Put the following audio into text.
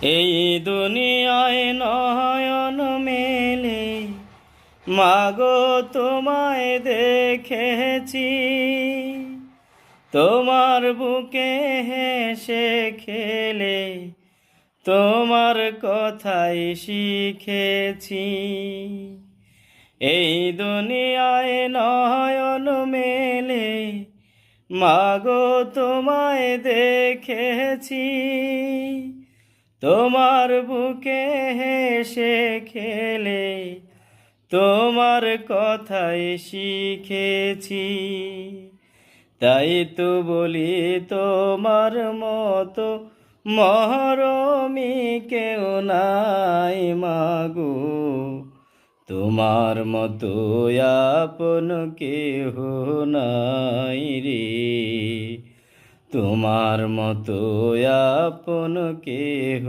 এই দুনিয়ায় নয়ন মেলে মাগো তোমায় দেখেছি, তোমার বুকে হেসে খেলে তোমার কথাই শিখেছি। এই দুনিয়ায় নয়ন মেলে মাগো তোমায় দেখেছি, তোমার বুকে হেসে খেলে তোমার কথাই শিখেছি। তাই তো বলি তোমার মতো মহরমি কেউ নাই মাগো, তোমার মতো আপন কেহ নাই রে, তোমার মতো আপন কেহ